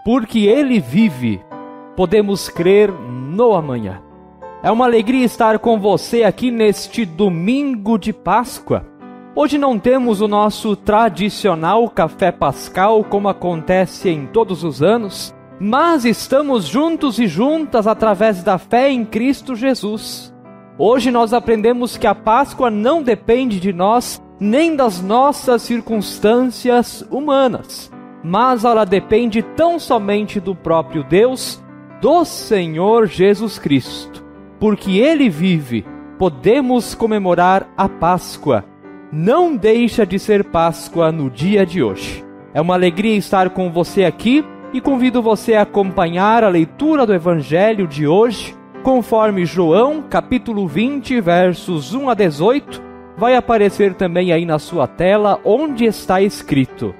porque Ele vive, podemos crer no amanhã. É uma alegria estar com você aqui neste domingo de Páscoa. Hoje não temos o nosso tradicional café pascal, como acontece em todos os anos, mas estamos juntos e juntas através da fé em Cristo Jesus. Hoje nós aprendemos que a Páscoa não depende de nós, nem das nossas circunstâncias humanas, mas ela depende tão somente do próprio Deus, do Senhor Jesus Cristo. Porque Ele vive, podemos comemorar a Páscoa. Não deixa de ser Páscoa no dia de hoje. É uma alegria estar com você aqui e convido você a acompanhar a leitura do Evangelho de hoje, conforme João, capítulo 20, versos 1 a 18, vai aparecer também aí na sua tela, onde está escrito: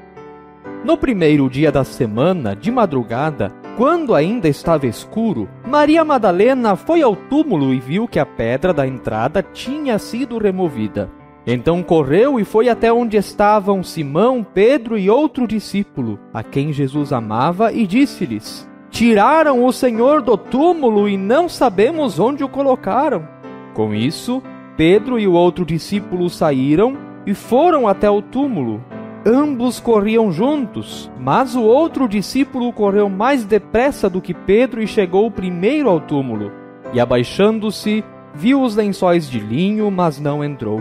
No primeiro dia da semana, de madrugada, quando ainda estava escuro, Maria Madalena foi ao túmulo e viu que a pedra da entrada tinha sido removida. Então correu e foi até onde estavam Simão, Pedro e outro discípulo, a quem Jesus amava, e disse-lhes: Tiraram o Senhor do túmulo e não sabemos onde o colocaram. Com isso, Pedro e o outro discípulo saíram e foram até o túmulo. Ambos corriam juntos, mas o outro discípulo correu mais depressa do que Pedro e chegou primeiro ao túmulo. E abaixando-se, viu os lençóis de linho, mas não entrou.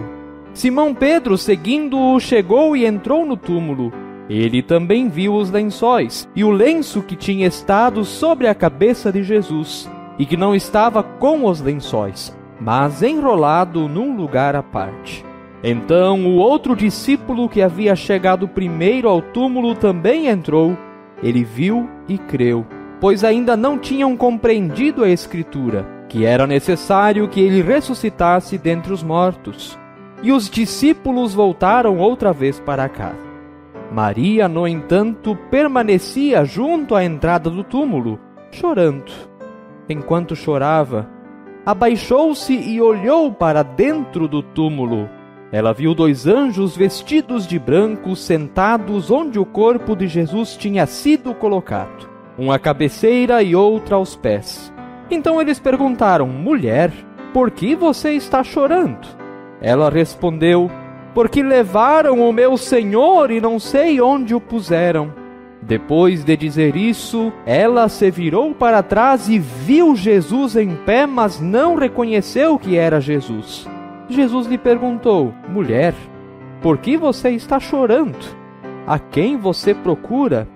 Simão Pedro, seguindo-o, chegou e entrou no túmulo. Ele também viu os lençóis e o lenço que tinha estado sobre a cabeça de Jesus, e que não estava com os lençóis, mas enrolado num lugar à parte. Então o outro discípulo que havia chegado primeiro ao túmulo também entrou. Ele viu e creu, pois ainda não tinham compreendido a Escritura, que era necessário que ele ressuscitasse dentre os mortos. E os discípulos voltaram outra vez para casa. Maria, no entanto, permanecia junto à entrada do túmulo, chorando. Enquanto chorava, abaixou-se e olhou para dentro do túmulo. Ela viu 2 anjos vestidos de branco sentados onde o corpo de Jesus tinha sido colocado, um à cabeceira e outro aos pés. Então eles perguntaram: Mulher, por que você está chorando? Ela respondeu: Porque levaram o meu Senhor e não sei onde o puseram. Depois de dizer isso, ela se virou para trás e viu Jesus em pé, mas não reconheceu que era Jesus. Jesus lhe perguntou: Mulher, por que você está chorando? A quem você procura?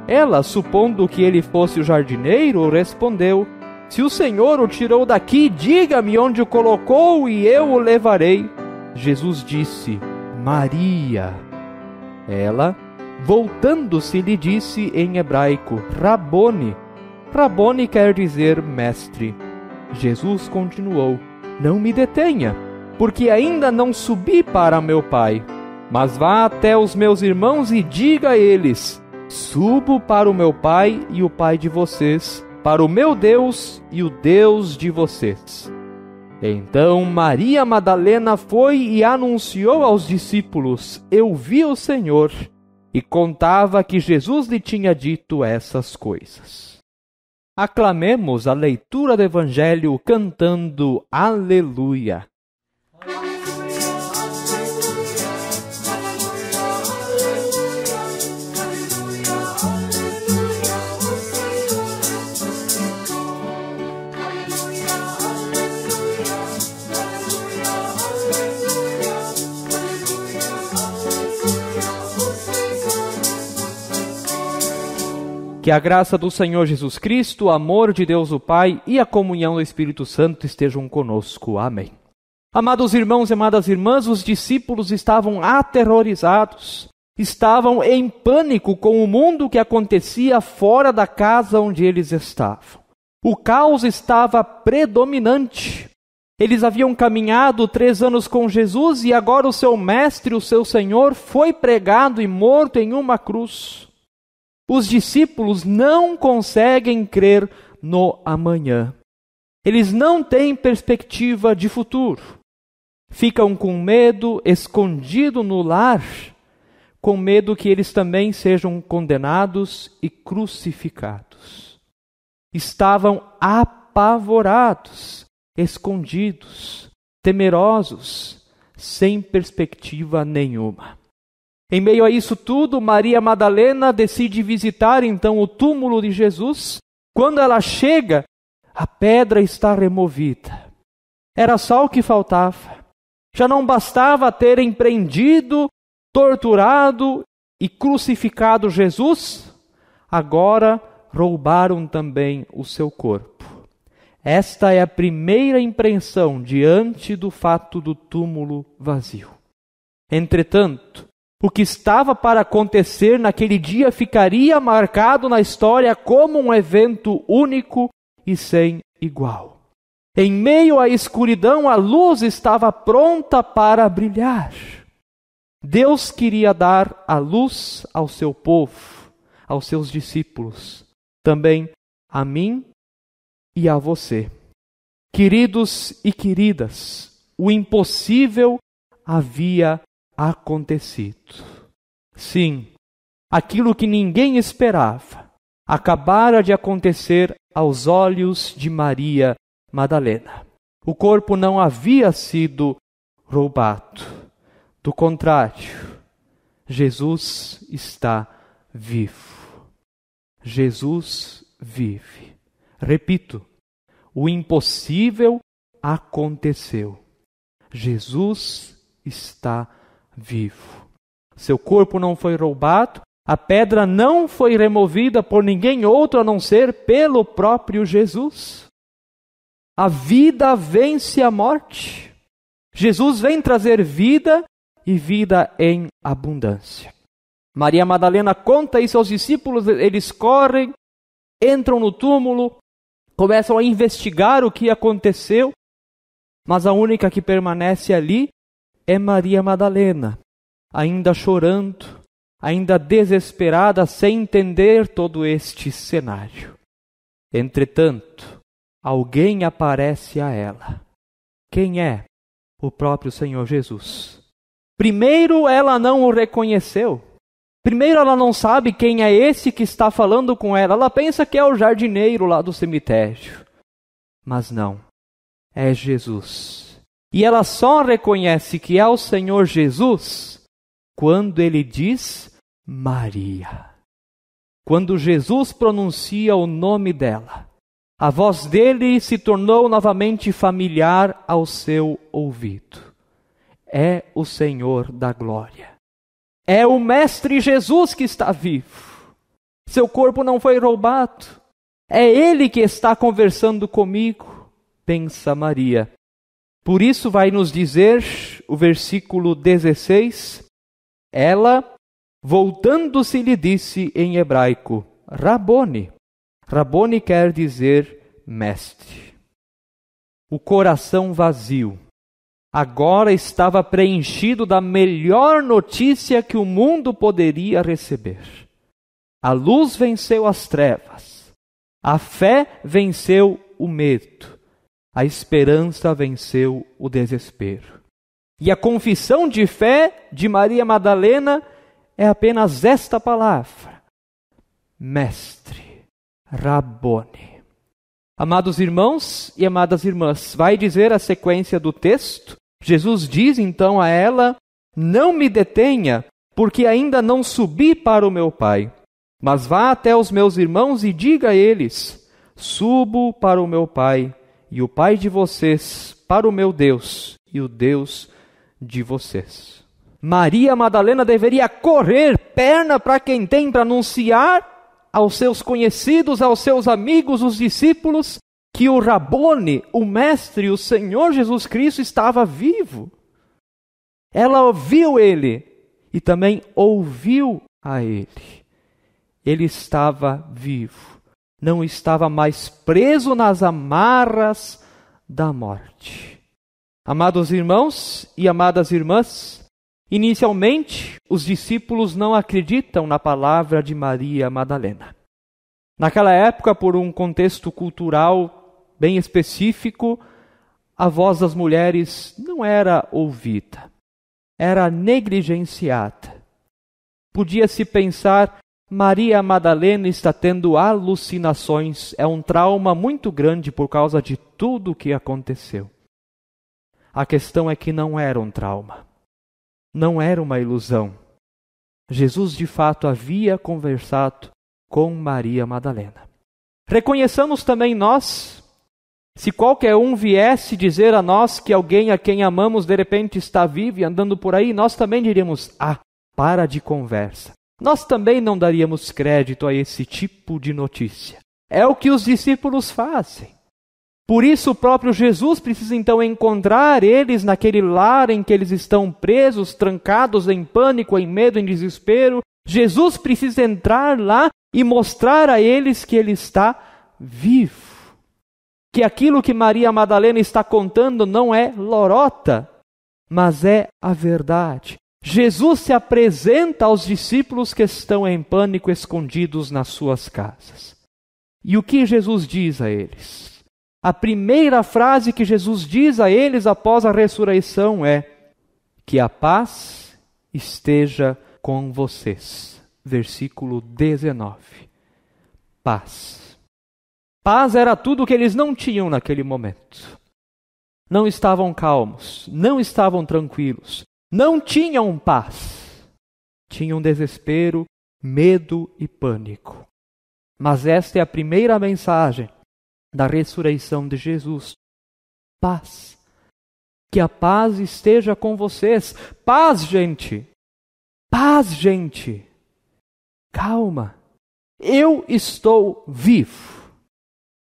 Ela, supondo que ele fosse o jardineiro, respondeu: Se o Senhor o tirou daqui, diga-me onde o colocou e eu o levarei. Jesus disse: Maria. Ela, voltando-se, lhe disse em hebraico: Rabone. Rabone quer dizer mestre. Jesus continuou: Não me detenha, porque ainda não subi para meu Pai. Mas vá até os meus irmãos e diga a eles: Subo para o meu Pai e o Pai de vocês, para o meu Deus e o Deus de vocês. Então Maria Madalena foi e anunciou aos discípulos: Eu vi o Senhor, e contava que Jesus lhe tinha dito essas coisas. Aclamemos a leitura do Evangelho cantando Aleluia. Que a graça do Senhor Jesus Cristo, o amor de Deus o Pai e a comunhão do Espírito Santo estejam conosco. Amém. Amados irmãos e amadas irmãs, os discípulos estavam aterrorizados, estavam em pânico com o mundo que acontecia fora da casa onde eles estavam. O caos estava predominante. Eles haviam caminhado 3 anos com Jesus e agora o seu mestre, o seu Senhor, foi pregado e morto em uma cruz. Os discípulos não conseguem crer no amanhã. Eles não têm perspectiva de futuro. Ficam com medo, escondido no lar, com medo que eles também sejam condenados e crucificados. Estavam apavorados, escondidos, temerosos, sem perspectiva nenhuma. Em meio a isso tudo, Maria Madalena decide visitar então o túmulo de Jesus. Quando ela chega, a pedra está removida. Era só o que faltava. Já não bastava terem prendido, torturado e crucificado Jesus, agora roubaram também o seu corpo. Esta é a primeira impressão diante do fato do túmulo vazio. Entretanto, o que estava para acontecer naquele dia ficaria marcado na história como um evento único e sem igual. Em meio à escuridão, a luz estava pronta para brilhar. Deus queria dar a luz ao seu povo, aos seus discípulos, também a mim e a você. Queridos e queridas, o impossível havia acontecido. Sim, aquilo que ninguém esperava acabara de acontecer aos olhos de Maria Madalena. O corpo não havia sido roubado. Do contrário, Jesus está vivo. Jesus vive. Repito, o impossível aconteceu. Jesus está vivo. Seu corpo não foi roubado, a pedra não foi removida por ninguém outro a não ser pelo próprio Jesus. A vida vence a morte. Jesus vem trazer vida e vida em abundância. Maria Madalena conta isso aos discípulos, eles correm, entram no túmulo, começam a investigar o que aconteceu, mas a única que permanece ali é Maria Madalena, ainda chorando, ainda desesperada, sem entender todo este cenário. Entretanto, alguém aparece a ela. Quem é? O próprio Senhor Jesus. Primeiro, ela não o reconheceu. Primeiro, ela não sabe quem é esse que está falando com ela. Ela pensa que é o jardineiro lá do cemitério. Mas não, é Jesus. E ela só reconhece que é o Senhor Jesus quando ele diz Maria. Quando Jesus pronuncia o nome dela, a voz dele se tornou novamente familiar ao seu ouvido. É o Senhor da glória. É o Mestre Jesus que está vivo. Seu corpo não foi roubado. É Ele que está conversando comigo, pensa Maria. Por isso vai nos dizer o versículo 16, ela, voltando-se, lhe disse em hebraico, Rabone. Rabone quer dizer mestre. O coração vazio agora estava preenchido da melhor notícia que o mundo poderia receber. A luz venceu as trevas, a fé venceu o medo, a esperança venceu o desespero. E a confissão de fé de Maria Madalena é apenas esta palavra: Mestre, Rabone. Amados irmãos e amadas irmãs, vai dizer a sequência do texto. Jesus diz então a ela, não me detenha, porque ainda não subi para o meu Pai. Mas vá até os meus irmãos e diga a eles, subo para o meu Pai e o Pai de vocês, para o meu Deus e o Deus de vocês. Maria Madalena deveria correr, perna para quem tem, para anunciar aos seus conhecidos, aos seus amigos, os discípulos, que o Rabone, o Mestre, o Senhor Jesus Cristo estava vivo. Ela ouviu Ele e também ouviu a Ele. Ele estava vivo, não estava mais preso nas amarras da morte. Amados irmãos e amadas irmãs, inicialmente, os discípulos não acreditam na palavra de Maria Madalena. Naquela época, por um contexto cultural bem específico, a voz das mulheres não era ouvida, era negligenciada. podia-se pensar: Maria Madalena está tendo alucinações, é um trauma muito grande por causa de tudo o que aconteceu. A questão é que não era um trauma, não era uma ilusão. Jesus de fato havia conversado com Maria Madalena. Reconheçamos também nós, se qualquer um viesse dizer a nós que alguém a quem amamos de repente está vivo e andando por aí, nós também diríamos: para de conversa. Nós também não daríamos crédito a esse tipo de notícia. É o que os discípulos fazem. Por isso o próprio Jesus precisa então encontrar eles naquele lar em que eles estão presos, trancados em pânico, em medo, em desespero. Jesus precisa entrar lá e mostrar a eles que ele está vivo. Que aquilo que Maria Madalena está contando não é lorota, mas é a verdade. Jesus se apresenta aos discípulos que estão em pânico, escondidos nas suas casas. E o que Jesus diz a eles? A primeira frase que Jesus diz a eles após a ressurreição é: que a paz esteja com vocês. Versículo 19. Paz. Paz era tudo o que eles não tinham naquele momento. Não estavam calmos, não estavam tranquilos. Não tinham paz, tinham desespero, medo e pânico. Mas esta é a primeira mensagem da ressurreição de Jesus. Paz. Que a paz esteja com vocês. Paz, gente. Paz, gente. Calma. Eu estou vivo.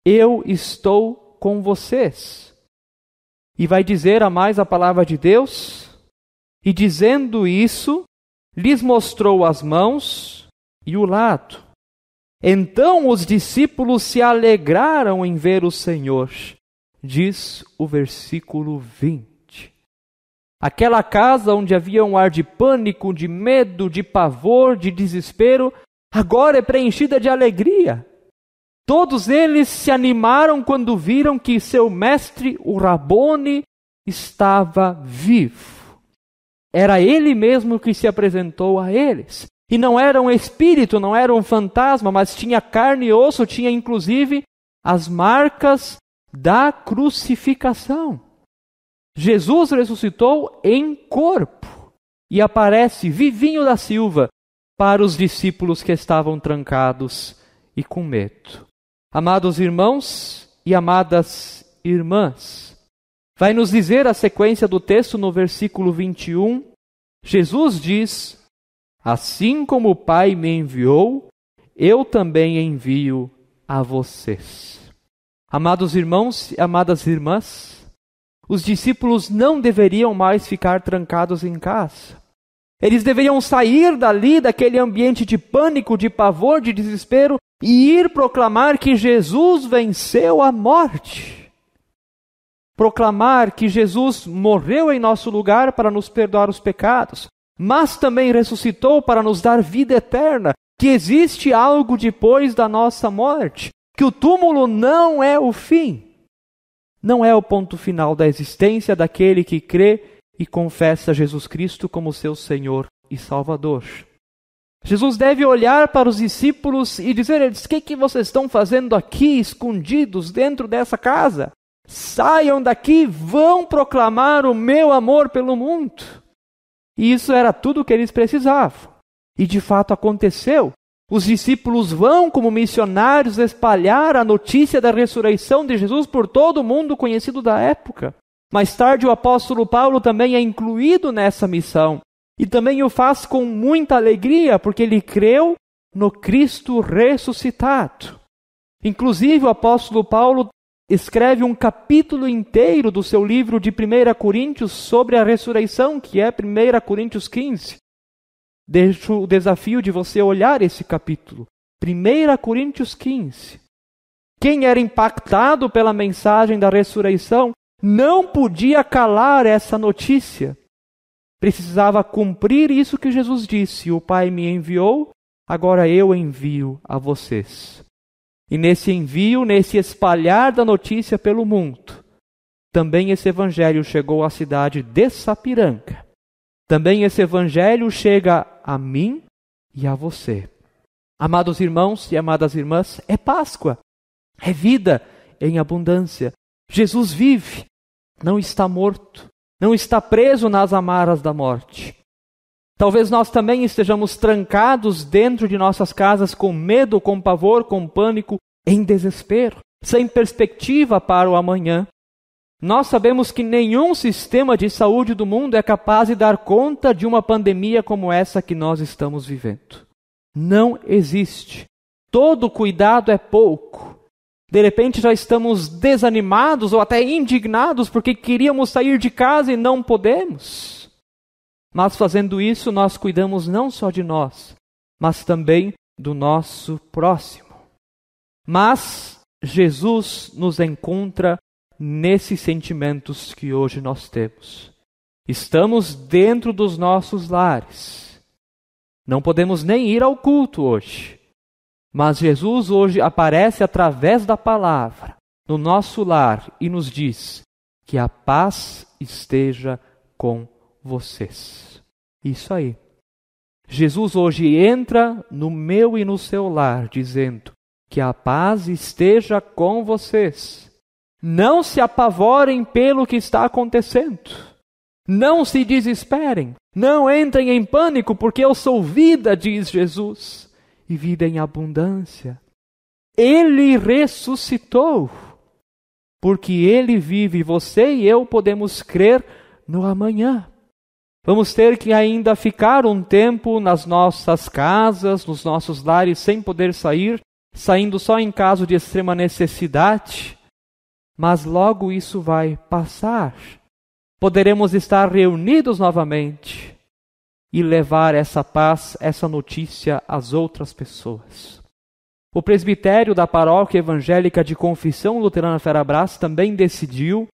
Eu estou com vocês. E vai dizer a mais a palavra de Deus. E dizendo isso, lhes mostrou as mãos e o lado. Então os discípulos se alegraram em ver o Senhor, diz o versículo 20. Aquela casa onde havia um ar de pânico, de medo, de pavor, de desespero, agora é preenchida de alegria. Todos eles se animaram quando viram que seu mestre, o Rabone, estava vivo. Era ele mesmo que se apresentou a eles. E não era um espírito, não era um fantasma, mas tinha carne e osso, tinha inclusive as marcas da crucificação. Jesus ressuscitou em corpo e aparece vivinho da silva para os discípulos que estavam trancados e com medo. Amados irmãos e amadas irmãs, vai nos dizer a sequência do texto no versículo 21. Jesus diz: assim como o Pai me enviou, eu também envio a vocês. Amados irmãos e amadas irmãs, os discípulos não deveriam mais ficar trancados em casa. Eles deveriam sair dali, daquele ambiente de pânico, de pavor, de desespero, e ir proclamar que Jesus venceu a morte. Proclamar que Jesus morreu em nosso lugar para nos perdoar os pecados, mas também ressuscitou para nos dar vida eterna, que existe algo depois da nossa morte, que o túmulo não é o fim, não é o ponto final da existência daquele que crê e confessa Jesus Cristo como seu Senhor e Salvador. Jesus deve olhar para os discípulos e dizer a eles: o que vocês estão fazendo aqui, escondidos dentro dessa casa? Saiam daqui, vão proclamar o meu amor pelo mundo. E isso era tudo o que eles precisavam. E de fato aconteceu. Os discípulos vão, como missionários, espalhar a notícia da ressurreição de Jesus por todo o mundo conhecido da época. Mais tarde o apóstolo Paulo também é incluído nessa missão. E também o faz com muita alegria, porque ele creu no Cristo ressuscitado. Inclusive o apóstolo Paulo escreve um capítulo inteiro do seu livro de 1 Coríntios sobre a ressurreição, que é 1 Coríntios 15. Deixo o desafio de você olhar esse capítulo. 1 Coríntios 15. Quem era impactado pela mensagem da ressurreição não podia calar essa notícia. Precisava cumprir isso que Jesus disse: o Pai me enviou, agora eu envio a vocês. E nesse envio, nesse espalhar da notícia pelo mundo, também esse evangelho chegou à cidade de Sapiranga. Também esse evangelho chega a mim e a você. Amados irmãos e amadas irmãs, é Páscoa, é vida em abundância. Jesus vive, não está morto, não está preso nas amarras da morte. Talvez nós também estejamos trancados dentro de nossas casas com medo, com pavor, com pânico, em desespero, sem perspectiva para o amanhã. Nós sabemos que nenhum sistema de saúde do mundo é capaz de dar conta de uma pandemia como essa que nós estamos vivendo. Não existe. Todo cuidado é pouco. De repente já estamos desanimados ou até indignados porque queríamos sair de casa e não podemos. Mas fazendo isso, nós cuidamos não só de nós, mas também do nosso próximo. Mas Jesus nos encontra nesses sentimentos que hoje nós temos. Estamos dentro dos nossos lares. Não podemos nem ir ao culto hoje. Mas Jesus hoje aparece através da palavra no nosso lar e nos diz que a paz esteja com vocês. Isso aí. Jesus hoje entra no meu e no seu lar dizendo que a paz esteja com vocês. Não se apavorem pelo que está acontecendo. Não se desesperem. Não entrem em pânico, porque eu sou vida, diz Jesus, e vida em abundância. Ele ressuscitou, porque Ele vive. Você e eu podemos crer no amanhã. Vamos ter que ainda ficar um tempo nas nossas casas, nos nossos lares, sem poder sair, saindo só em caso de extrema necessidade. Mas logo isso vai passar. Poderemos estar reunidos novamente e levar essa paz, essa notícia às outras pessoas. O presbitério da Paróquia Evangélica de Confissão Luterana Ferabras também decidiu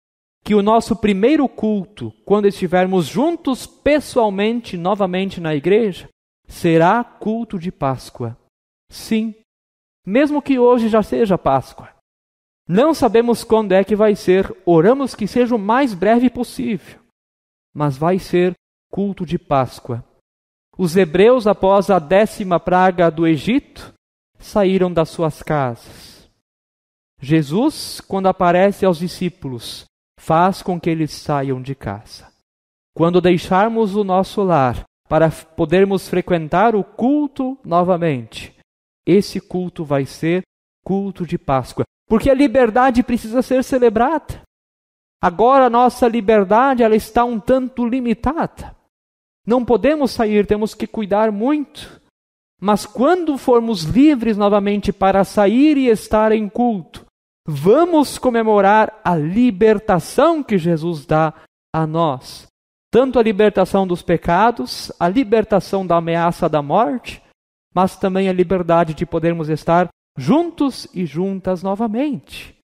que o nosso primeiro culto, quando estivermos juntos pessoalmente novamente na igreja, será culto de Páscoa. Sim, mesmo que hoje já seja Páscoa. Não sabemos quando é que vai ser, oramos que seja o mais breve possível, mas vai ser culto de Páscoa. Os hebreus, após a 10ª praga do Egito, saíram das suas casas. Jesus, quando aparece aos discípulos, faz com que eles saiam de casa. Quando deixarmos o nosso lar para podermos frequentar o culto novamente, esse culto vai ser culto de Páscoa. Porque a liberdade precisa ser celebrada. Agora a nossa liberdade ela está um tanto limitada. Não podemos sair, temos que cuidar muito. Mas quando formos livres novamente para sair e estar em culto, vamos comemorar a libertação que Jesus dá a nós. Tanto a libertação dos pecados, a libertação da ameaça da morte, mas também a liberdade de podermos estar juntos e juntas novamente.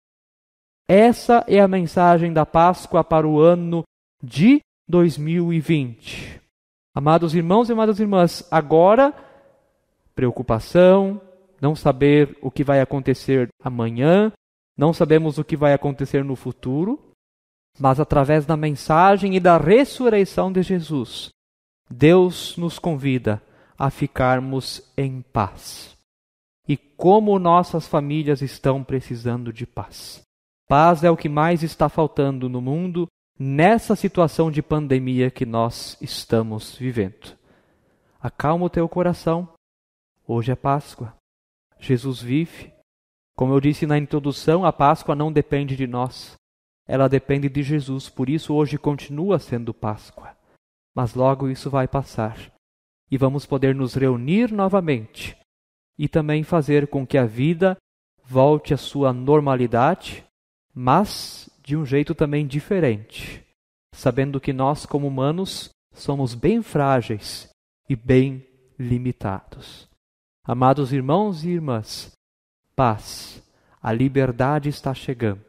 Essa é a mensagem da Páscoa para o ano de 2020. Amados irmãos e amadas irmãs, agora, preocupação, não saber o que vai acontecer amanhã, não sabemos o que vai acontecer no futuro, mas através da mensagem e da ressurreição de Jesus, Deus nos convida a ficarmos em paz. E como nossas famílias estão precisando de paz. Paz é o que mais está faltando no mundo nessa situação de pandemia que nós estamos vivendo. Acalma o teu coração. Hoje é Páscoa. Jesus vive. Como eu disse na introdução, a Páscoa não depende de nós. Ela depende de Jesus. Por isso hoje continua sendo Páscoa. Mas logo isso vai passar. E vamos poder nos reunir novamente. E também fazer com que a vida volte à sua normalidade, mas de um jeito também diferente, sabendo que nós, como humanos, somos bem frágeis e bem limitados. Amados irmãos e irmãs, paz, a liberdade está chegando.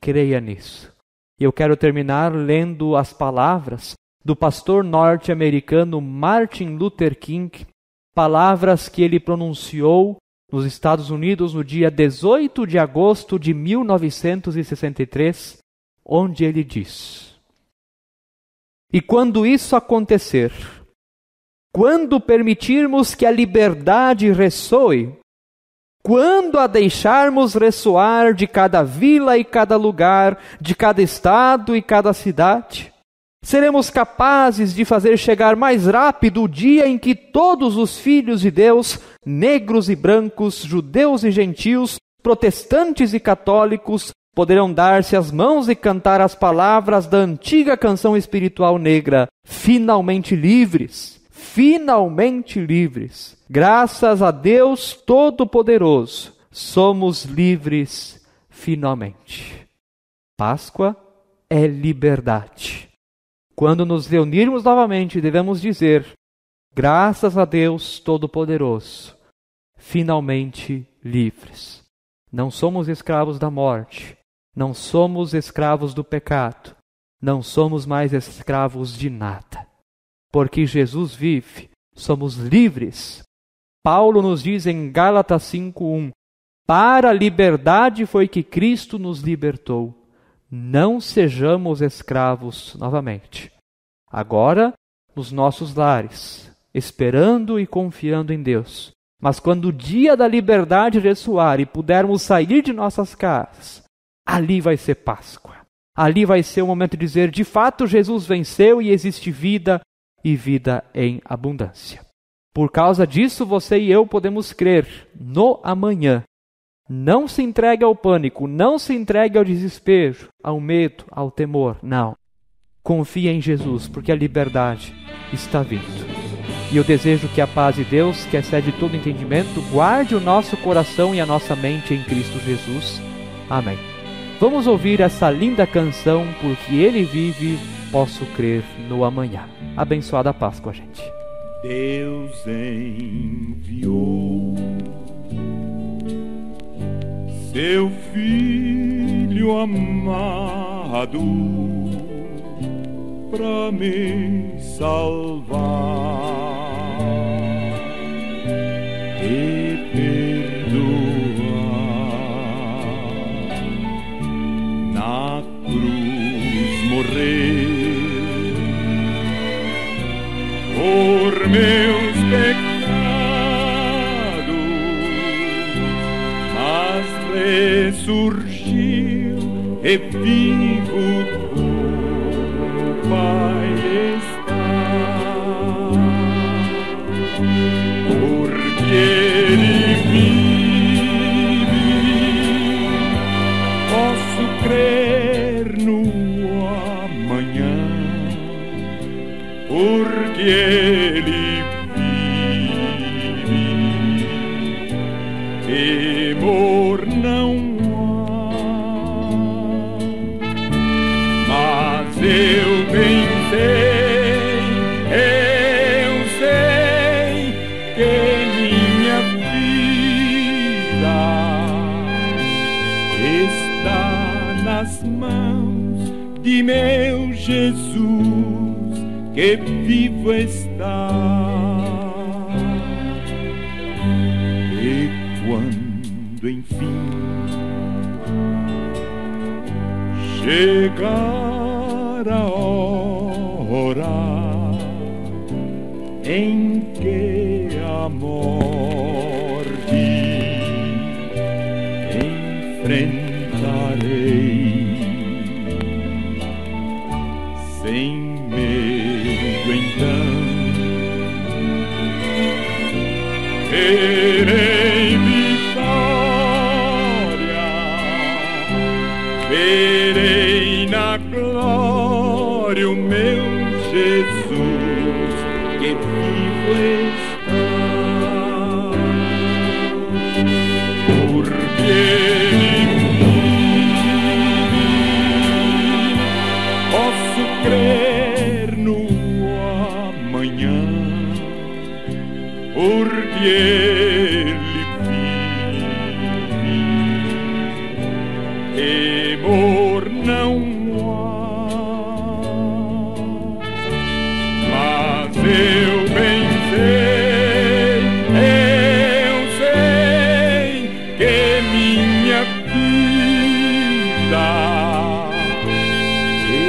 Creia nisso. E eu quero terminar lendo as palavras do pastor norte-americano Martin Luther King, palavras que ele pronunciou nos Estados Unidos no dia 18 de agosto de 1963, onde ele diz: "E quando isso acontecer, quando permitirmos que a liberdade ressoe, quando a deixarmos ressoar de cada vila e cada lugar, de cada estado e cada cidade, seremos capazes de fazer chegar mais rápido o dia em que todos os filhos de Deus, negros e brancos, judeus e gentios, protestantes e católicos, poderão dar-se as mãos e cantar as palavras da antiga canção espiritual negra: finalmente livres, finalmente livres. Graças a Deus Todo-Poderoso, somos livres finalmente. Páscoa é liberdade. Quando nos reunirmos novamente, devemos dizer: graças a Deus Todo-Poderoso, finalmente livres. Não somos escravos da morte, não somos escravos do pecado, não somos mais escravos de nada. Porque Jesus vive, somos livres. Paulo nos diz em Gálatas 5:1: para a liberdade foi que Cristo nos libertou. Não sejamos escravos novamente. Agora, nos nossos lares, esperando e confiando em Deus. Mas quando o dia da liberdade ressoar e pudermos sair de nossas casas, ali vai ser Páscoa. Ali vai ser o momento de dizer: de fato Jesus venceu e existe vida e vida em abundância. Por causa disso, você e eu podemos crer no amanhã. Não se entregue ao pânico, não se entregue ao desespero, ao medo, ao temor. Não. Confie em Jesus, porque a liberdade está vindo. E eu desejo que a paz de Deus, que excede todo entendimento, guarde o nosso coração e a nossa mente em Cristo Jesus. Amém. Vamos ouvir essa linda canção: porque Ele vive, posso crer no amanhã. Abençoada Páscoa, gente. Deus enviou seu Filho amado para me salvar e perdoar. Na cruz morrer por meus pecados, mas ressurgiu e vivo como Pai está. Porque Ele vive, posso crer no amanhã. Porque Ele vive, temor não há. Mas eu bem sei que minha vida está nas mãos de meu Jesus, que vivo está. E quando enfim chegar a hora em que a morte enfrentarei, sem medo então terei vitória, verei na glória o meu Jesus, que vivo está. Porque posso crer no amanhã, porque Ele vive, temor não há. Mas eu bem sei que minha vida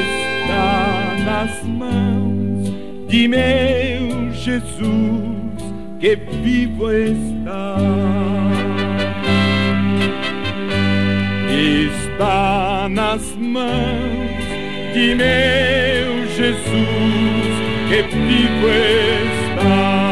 está nas mãos de meu Jesus, Jesus que vivo está. Está nas mãos de meu Jesus que vivo está.